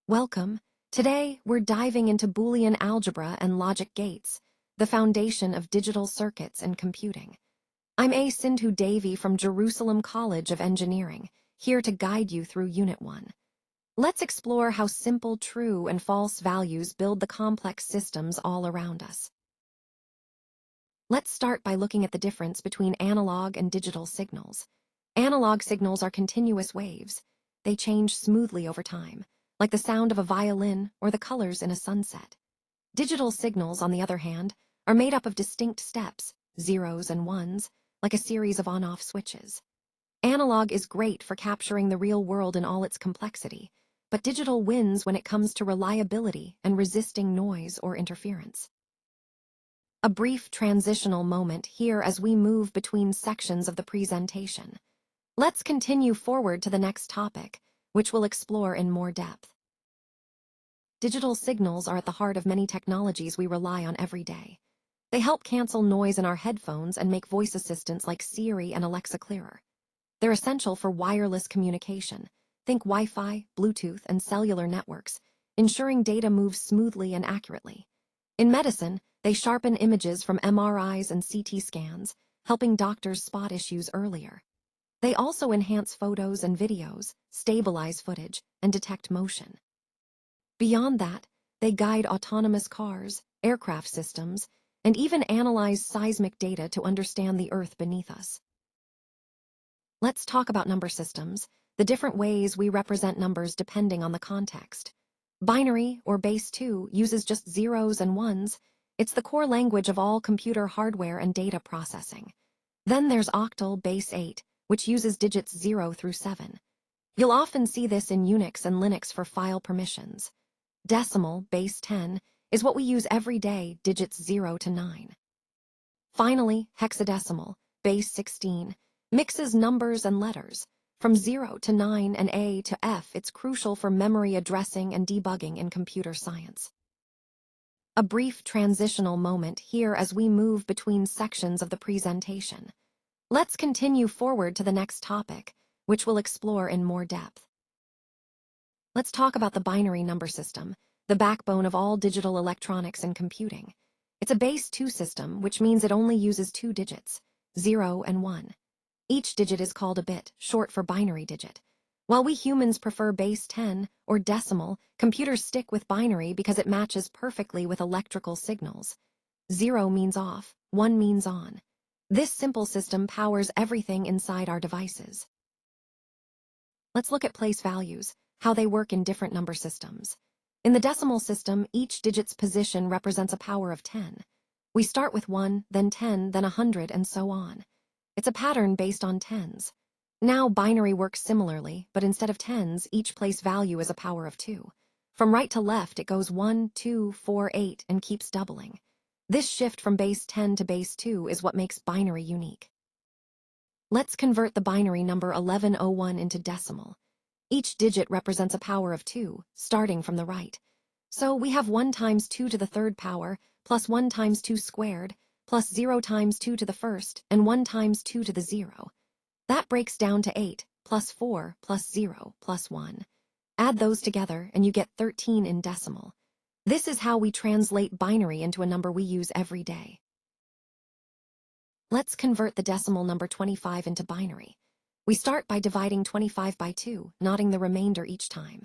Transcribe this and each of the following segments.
Welcome. Today, we're diving into Boolean algebra and logic gates, the foundation of digital circuits and computing. I'm A. Sindhu Devi from Jerusalem College of Engineering, here to guide you through Unit 1. Let's explore how simple true and false values build the complex systems all around us. Let's start by looking at the difference between analog and digital signals. Analog signals are continuous waves. They change smoothly over time, like the sound of a violin or the colors in a sunset. Digital signals, on the other hand, are made up of distinct steps, zeros and ones, like a series of on-off switches. Analog is great for capturing the real world in all its complexity, but digital wins when it comes to reliability and resisting noise or interference. A brief transitional moment here as we move between sections of the presentation. Let's continue forward to the next topic, which we'll explore in more depth. Digital signals are at the heart of many technologies we rely on every day. They help cancel noise in our headphones and make voice assistants like Siri and Alexa clearer. They're essential for wireless communication. Think Wi-Fi, Bluetooth, and cellular networks, ensuring data moves smoothly and accurately. In medicine, they sharpen images from MRIs and CT scans, helping doctors spot issues earlier. They also enhance photos and videos, stabilize footage, and detect motion. Beyond that, they guide autonomous cars, aircraft systems, and even analyze seismic data to understand the Earth beneath us. Let's talk about number systems, the different ways we represent numbers depending on the context. Binary, or base 2, uses just zeros and ones. It's the core language of all computer hardware and data processing. Then there's octal, base 8, which uses digits 0 through 7. You'll often see this in Unix and Linux for file permissions. Decimal, base 10, is what we use every day, digits 0 to 9. Finally, hexadecimal, base 16, mixes numbers and letters. From 0 to 9 and A to F, it's crucial for memory addressing and debugging in computer science. A brief transitional moment here as we move between sections of the presentation. Let's continue forward to the next topic, which we'll explore in more depth. Let's talk about the binary number system, the backbone of all digital electronics and computing. It's a base 2 system, which means it only uses 2 digits, 0 and 1. Each digit is called a bit, short for binary digit. While we humans prefer base 10 or decimal, computers stick with binary because it matches perfectly with electrical signals. 0 means off, 1 means on. This simple system powers everything inside our devices. Let's look at place values, how they work in different number systems. In the decimal system, each digit's position represents a power of 10. We start with 1, then 10, then 100, and so on. It's a pattern based on tens. Now binary works similarly, but instead of tens, each place value is a power of 2. From right to left, it goes 1, 2, 4, 8, and keeps doubling. This shift from base 10 to base 2 is what makes binary unique. Let's convert the binary number 1101 into decimal. Each digit represents a power of 2, starting from the right. So we have 1 times 2 to the third power, plus 1 times 2 squared, plus 0 times 2 to the first, and 1 times 2 to the 0. That breaks down to 8, plus 4, plus 0, plus 1. Add those together, and you get 13 in decimal. This is how we translate binary into a number we use every day. Let's convert the decimal number 25 into binary. We start by dividing 25 by 2, noting the remainder each time.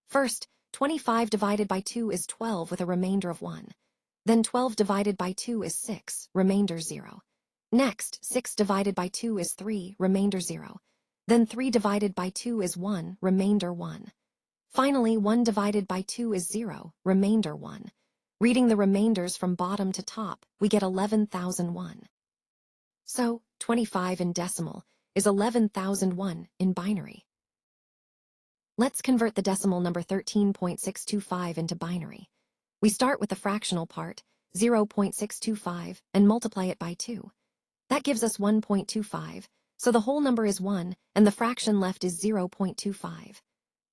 First, 25 divided by 2 is 12 with a remainder of 1. Then 12 divided by 2 is 6, remainder 0. Next, 6 divided by 2 is 3, remainder 0. Then 3 divided by 2 is 1, remainder 1. Finally, 1 divided by 2 is 0, remainder 1. Reading the remainders from bottom to top, we get 11,001. So, 25 in decimal is 11,001 in binary. Let's convert the decimal number 13.625 into binary. We start with the fractional part, 0.625, and multiply it by 2. That gives us 1.25, so the whole number is 1, and the fraction left is 0.25.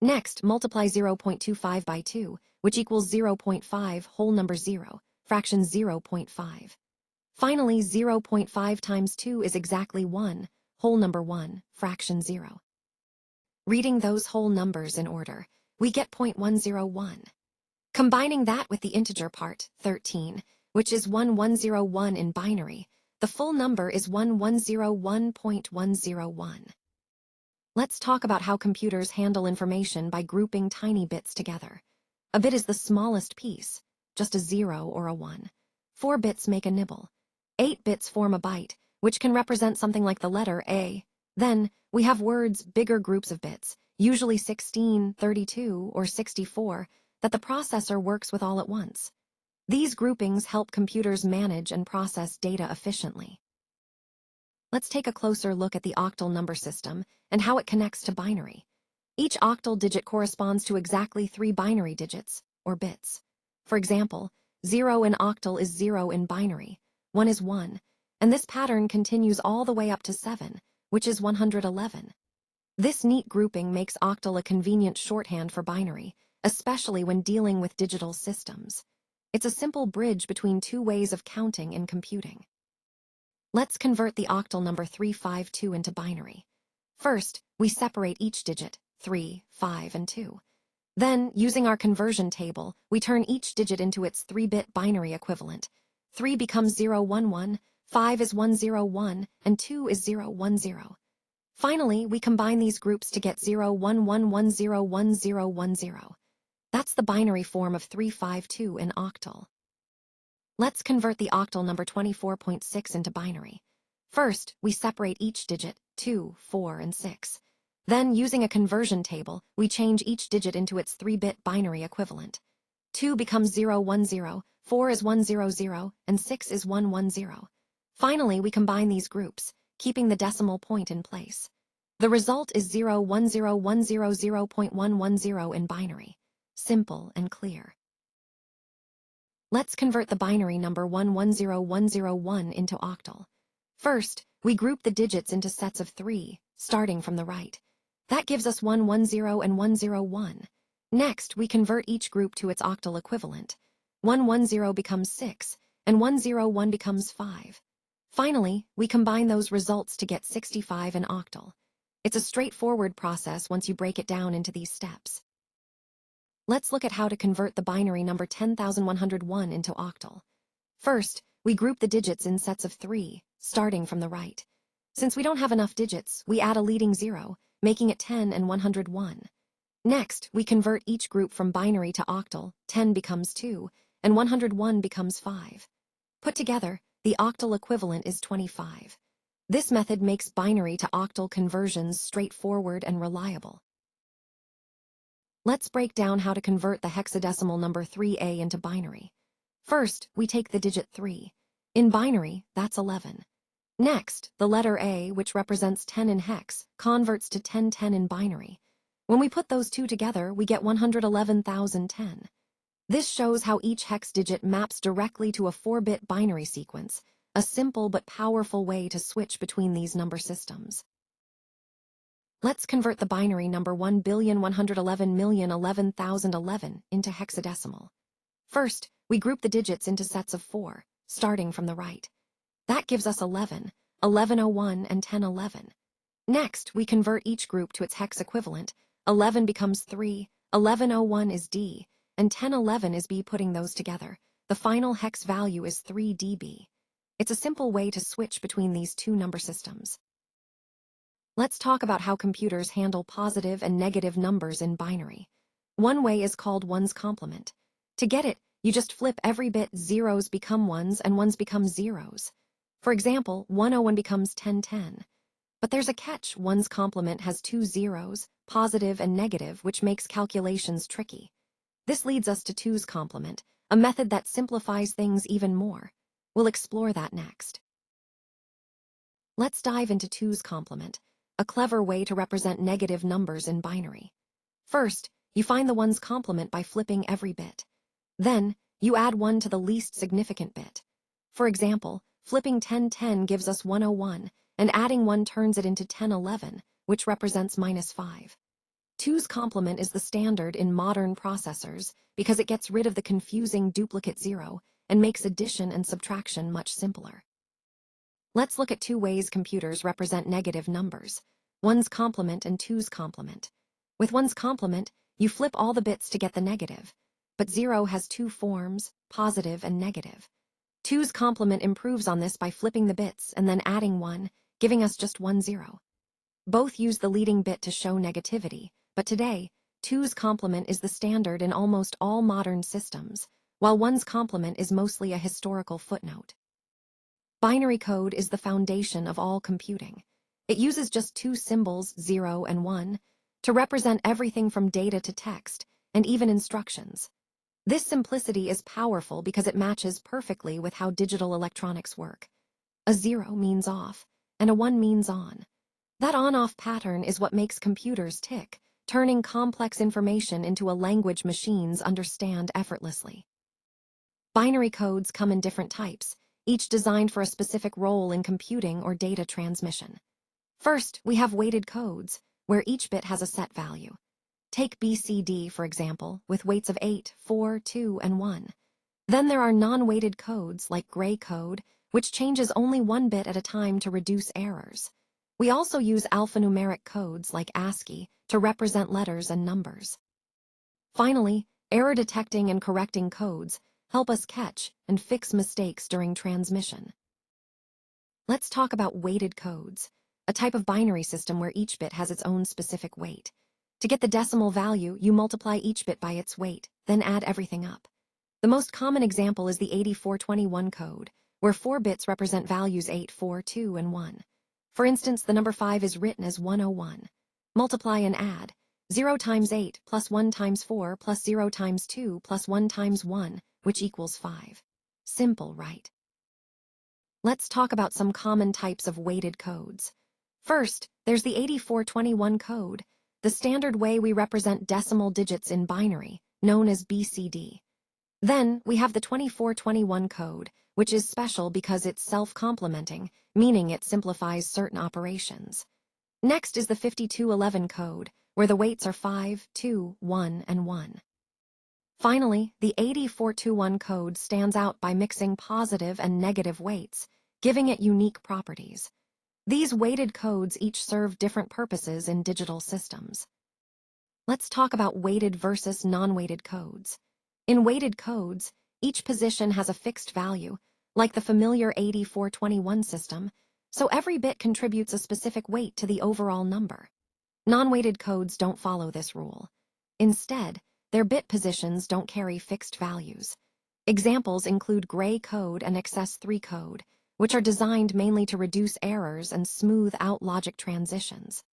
Next, multiply 0.25 by 2, which equals 0.5, whole number 0, fraction 0.5. Finally, 0.5 times 2 is exactly 1, whole number 1, fraction 0. Reading those whole numbers in order, we get 0.101. Combining that with the integer part, 13, which is 1101 in binary, the full number is 1101.101. Let's talk about how computers handle information by grouping tiny bits together. A bit is the smallest piece, just a 0 or a 1. 4 bits make a nibble. 8 bits form a byte, which can represent something like the letter A. Then, we have words, bigger groups of bits, usually 16, 32, or 64, that the processor works with all at once. These groupings help computers manage and process data efficiently. Let's take a closer look at the octal number system and how it connects to binary. Each octal digit corresponds to exactly 3 binary digits, or bits. For example, 0 in octal is 0 in binary, 1 is 1, and this pattern continues all the way up to 7, which is 111. This neat grouping makes octal a convenient shorthand for binary, especially when dealing with digital systems. It's a simple bridge between two ways of counting and computing. Let's convert the octal number 352 into binary. First, we separate each digit, 3, 5, and 2. Then, using our conversion table, we turn each digit into its 3-bit binary equivalent. 3 becomes 011, 5 is 101, and 2 is 010. Finally, we combine these groups to get 011101010. That's the binary form of 352 in octal. Let's convert the octal number 24.6 into binary. First, we separate each digit, 2, 4, and 6. Then, using a conversion table, we change each digit into its 3-bit binary equivalent. 2 becomes 010, 4 is 100, and 6 is 110. Finally, we combine these groups, keeping the decimal point in place. The result is 0101000.110 in binary. Simple and clear. Let's convert the binary number 110101 into octal. First, we group the digits into sets of 3, starting from the right. That gives us 110 and 101. Next, we convert each group to its octal equivalent. 110 becomes 6, and 101 becomes 5. Finally, we combine those results to get 65 in octal. It's a straightforward process once you break it down into these steps. Let's look at how to convert the binary number 10,101 into octal. First, we group the digits in sets of 3, starting from the right. Since we don't have enough digits, we add a leading 0, making it 10 and 101. Next, we convert each group from binary to octal. 10 becomes 2, and 101 becomes 5. Put together, the octal equivalent is 25. This method makes binary to octal conversions straightforward and reliable. Let's break down how to convert the hexadecimal number 3A into binary. First, we take the digit 3. In binary, that's 11. Next, the letter A, which represents 10 in hex, converts to 1010 in binary. When we put those two together, we get 111,010. This shows how each hex digit maps directly to a 4-bit binary sequence, a simple but powerful way to switch between these number systems. Let's convert the binary number 1,111,011,011 into hexadecimal. First, we group the digits into sets of 4, starting from the right. That gives us 11, 1101, and 1011. Next, we convert each group to its hex equivalent. 11 becomes 3, 1101 is D, and 1011 is B. Putting those together, the final hex value is 3dB. It's a simple way to switch between these two number systems. Let's talk about how computers handle positive and negative numbers in binary. One way is called ones complement. To get it, you just flip every bit. Zeros become ones and ones become zeros. For example, 101 becomes 1010. But there's a catch. Ones complement has 2 zeros, positive and negative, which makes calculations tricky. This leads us to 2's complement, a method that simplifies things even more. We'll explore that next. Let's dive into 2's complement, a clever way to represent negative numbers in binary. First, you find the ones complement by flipping every bit. Then, you add 1 to the least significant bit. For example, flipping 1010 gives us 101, and adding 1 turns it into 1011, which represents -5. 2's complement is the standard in modern processors because it gets rid of the confusing duplicate 0 and makes addition and subtraction much simpler. Let's look at 2 ways computers represent negative numbers: ones complement and 2's complement. With ones complement, You flip all the bits to get the negative. But 0 has two forms, positive and negative. 2's complement improves on this by flipping the bits and then adding 1, giving us just 1 0. Both use the leading bit to show negativity, but today, 2's complement is the standard in almost all modern systems, while 1's complement is mostly a historical footnote. Binary code is the foundation of all computing. It uses just two symbols, 0 and 1, to represent everything from data to text, and even instructions. This simplicity is powerful because it matches perfectly with how digital electronics work. A 0 means off, and a 1 means on. That on-off pattern is what makes computers tick, turning complex information into a language machines understand effortlessly. Binary codes come in different types, each designed for a specific role in computing or data transmission. First, we have weighted codes, where each bit has a set value. Take BCD, for example, with weights of 8, 4, 2, and 1. Then there are non-weighted codes, like gray code, which changes only one bit at a time to reduce errors. We also use alphanumeric codes, like ASCII, to represent letters and numbers. Finally, error detecting and correcting codes help us catch and fix mistakes during transmission. Let's talk about weighted codes, a type of binary system where each bit has its own specific weight. To get the decimal value, you multiply each bit by its weight, then add everything up. The most common example is the 8421 code, where 4 bits represent values 8, 4, 2, and 1. For instance, the number 5 is written as 101. Multiply and add. 0 times 8 plus 1 times 4 plus 0 times 2 plus 1 times 1, which equals 5. Simple, right? Let's talk about some common types of weighted codes. First, there's the 8421 code, the standard way we represent decimal digits in binary, known as BCD. Then, we have the 2421 code, which is special because it's self-complementing, meaning it simplifies certain operations. Next is the 5211 code, where the weights are 5, 2, 1, and 1. Finally, the 8421 code stands out by mixing positive and negative weights, giving it unique properties. These weighted codes each serve different purposes in digital systems. Let's talk about weighted versus non-weighted codes. In weighted codes, each position has a fixed value, like the familiar 8421 system, so every bit contributes a specific weight to the overall number. Non-weighted codes don't follow this rule. Instead, their bit positions don't carry fixed values. Examples include gray code and excess3 code, which are designed mainly to reduce errors and smooth out logic transitions.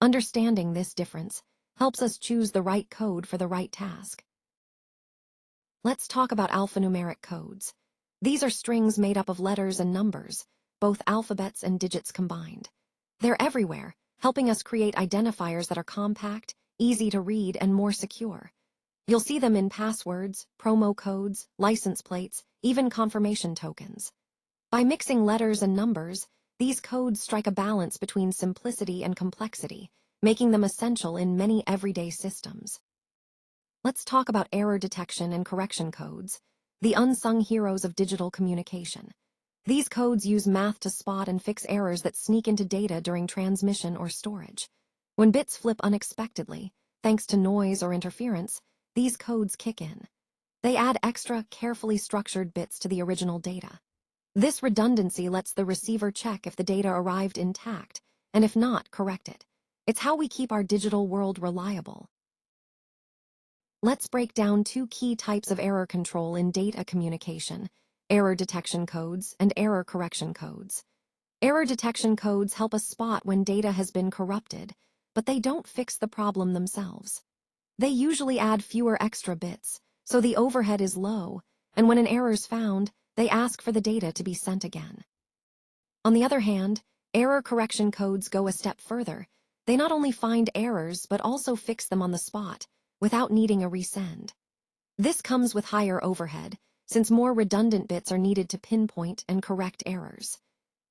Understanding this difference helps us choose the right code for the right task. Let's talk about alphanumeric codes. These are strings made up of letters and numbers, both alphabets and digits combined. They're everywhere, helping us create identifiers that are compact, easy to read, and more secure. You'll see them in passwords, promo codes, license plates, even confirmation tokens. By mixing letters and numbers, these codes strike a balance between simplicity and complexity, making them essential in many everyday systems. Let's talk about error detection and correction codes, the unsung heroes of digital communication. These codes use math to spot and fix errors that sneak into data during transmission or storage. When bits flip unexpectedly, thanks to noise or interference, these codes kick in. They add extra, carefully structured bits to the original data. This redundancy lets the receiver check if the data arrived intact, and if not, correct it. It's how we keep our digital world reliable. Let's break down two key types of error control in data communication: error detection codes and error correction codes. Error detection codes help us spot when data has been corrupted, but they don't fix the problem themselves. They usually add fewer extra bits, so the overhead is low, and when an error's found, they ask for the data to be sent again. On the other hand, error correction codes go a step further. They not only find errors, but also fix them on the spot, without needing a resend. This comes with higher overhead, since more redundant bits are needed to pinpoint and correct errors.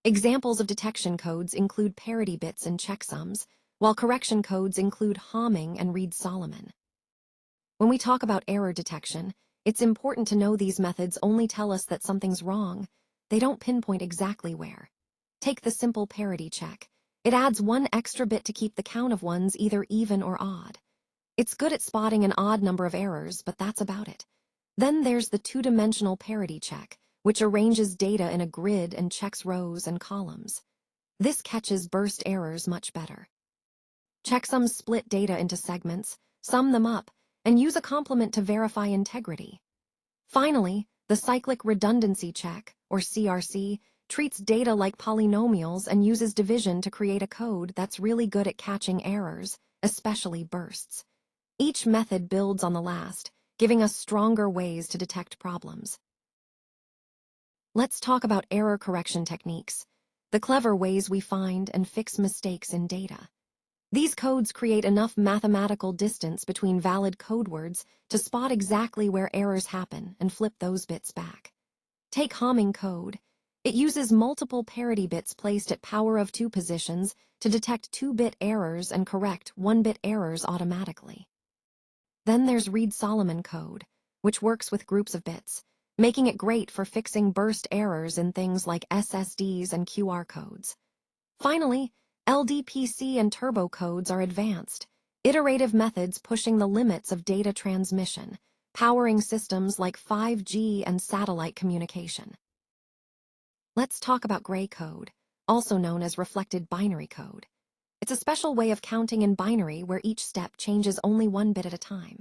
Examples of detection codes include parity bits and checksums, while correction codes include Hamming and Reed-Solomon. When we talk about error detection, it's important to know these methods only tell us that something's wrong. They don't pinpoint exactly where. Take the simple parity check. It adds one extra bit to keep the count of ones either even or odd. It's good at spotting an odd number of errors, but that's about it. Then there's the two-dimensional parity check, which arranges data in a grid and checks rows and columns. This catches burst errors much better. Checksums split data into segments, sum them up, and use a complement to verify integrity. Finally, the cyclic redundancy check, or CRC, treats data like polynomials and uses division to create a code that's really good at catching errors, especially bursts. Each method builds on the last, giving us stronger ways to detect problems. Let's talk about error correction techniques, the clever ways we find and fix mistakes in data. These codes create enough mathematical distance between valid code words to spot exactly where errors happen and flip those bits back. Take Hamming code. It uses multiple parity bits placed at power of 2 positions to detect 2-bit errors and correct 1-bit errors automatically. Then there's Reed-Solomon code, which works with groups of bits, making it great for fixing burst errors in things like SSDs and QR codes. Finally, LDPC and turbo codes are advanced, iterative methods pushing the limits of data transmission, powering systems like 5G and satellite communication. Let's talk about gray code, also known as reflected binary code. It's a special way of counting in binary where each step changes only 1 bit at a time.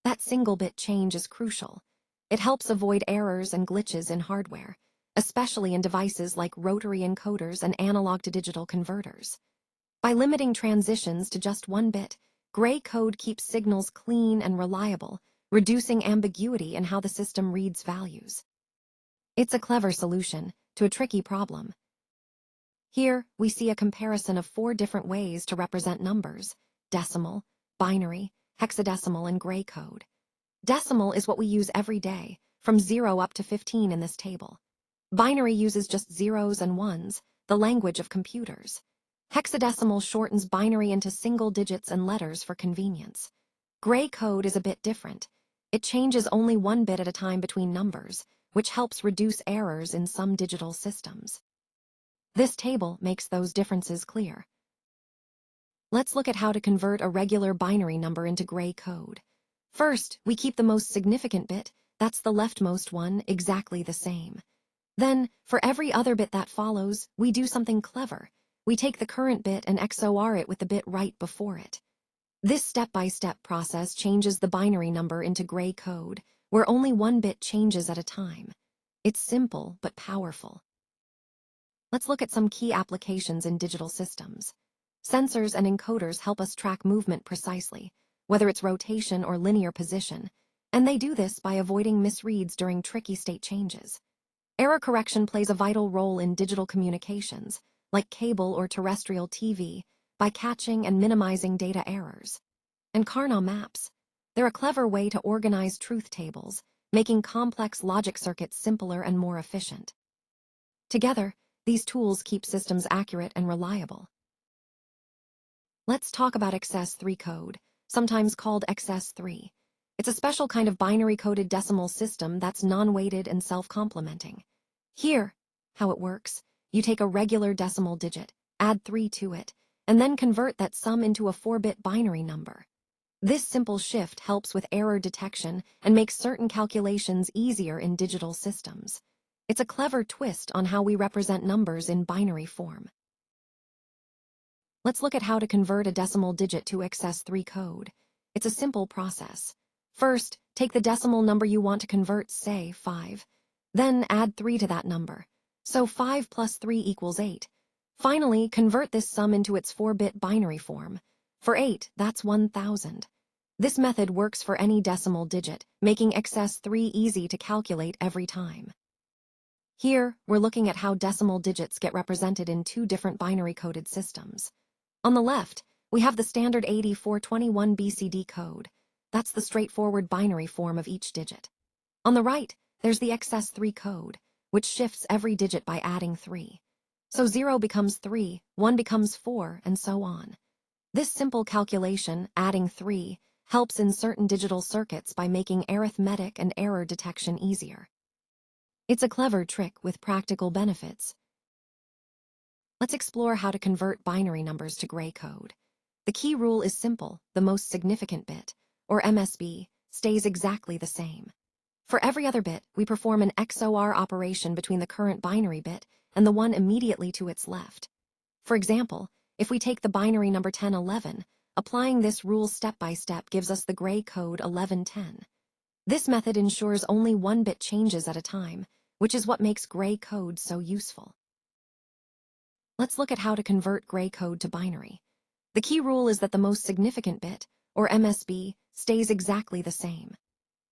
That single bit change is crucial. It helps avoid errors and glitches in hardware, especially in devices like rotary encoders and analog-to-digital converters. By limiting transitions to just 1 bit, gray code keeps signals clean and reliable, reducing ambiguity in how the system reads values. It's a clever solution to a tricky problem. Here, we see a comparison of 4 different ways to represent numbers: decimal, binary, hexadecimal, and gray code. Decimal is what we use every day, from 0 up to 15 in this table. Binary uses just zeros and ones, the language of computers. Hexadecimal shortens binary into single digits and letters for convenience. Gray code is a bit different. It changes only 1 bit at a time between numbers, which helps reduce errors in some digital systems. This table makes those differences clear. Let's look at how to convert a regular binary number into gray code. First, we keep the most significant bit, that's the leftmost one, exactly the same. Then, for every other bit that follows, we do something clever. We take the current bit and XOR it with the bit right before it. This step-by-step process changes the binary number into gray code, where only 1 bit changes at a time. It's simple but powerful. Let's look at some key applications in digital systems. Sensors and encoders help us track movement precisely, whether it's rotation or linear position, and they do this by avoiding misreads during tricky state changes. Error correction plays a vital role in digital communications, like cable or terrestrial TV, by catching and minimizing data errors. And Karnaugh maps. They're a clever way to organize truth tables, making complex logic circuits simpler and more efficient. Together, these tools keep systems accurate and reliable. Let's talk about XS3 code, sometimes called XS3. It's a special kind of binary-coded decimal system that's non-weighted and self-complementing. Here, how it works: you take a regular decimal digit, add 3 to it, and then convert that sum into a 4-bit binary number. This simple shift helps with error detection and makes certain calculations easier in digital systems. It's a clever twist on how we represent numbers in binary form. Let's look at how to convert a decimal digit to XS3 code. It's a simple process. First, take the decimal number you want to convert, say 5. Then add 3 to that number. So 5 plus 3 equals 8. Finally, convert this sum into its 4-bit binary form. For 8, that's 1000. This method works for any decimal digit, making XS3 easy to calculate every time. Here, we're looking at how decimal digits get represented in 2 different binary-coded systems. On the left, we have the standard 8421 BCD code. That's the straightforward binary form of each digit. On the right, there's the XS3 code, which shifts every digit by adding 3. So 0 becomes 3, 1 becomes 4, and so on. This simple calculation, adding 3, helps in certain digital circuits by making arithmetic and error detection easier. It's a clever trick with practical benefits. Let's explore how to convert binary numbers to gray code. The key rule is simple: the most significant bit, or MSB, stays exactly the same. For every other bit, we perform an XOR operation between the current binary bit and the one immediately to its left. For example, if we take the binary number 1011, applying this rule step by step gives us the gray code 1110. This method ensures only one bit changes at a time, which is what makes gray code so useful. Let's look at how to convert gray code to binary. The key rule is that the most significant bit, or MSB, stays exactly the same.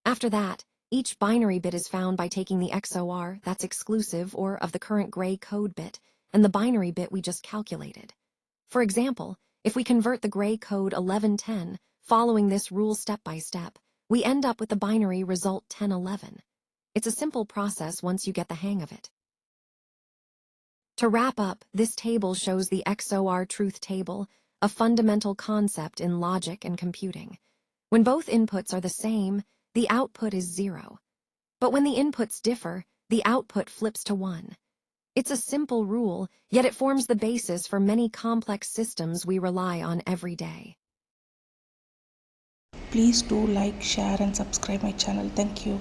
After that, each binary bit is found by taking the XOR that's exclusive or of the current gray code bit and the binary bit we just calculated. For example, if we convert the gray code 1110 following this rule step by step, we end up with the binary result 1011. It's a simple process once you get the hang of it. To wrap up, this table shows the XOR truth table, a fundamental concept in logic and computing. When both inputs are the same, the output is 0. But when the inputs differ, the output flips to 1. It's a simple rule, yet it forms the basis for many complex systems we rely on every day. Please do like, share and subscribe my channel. Thank you.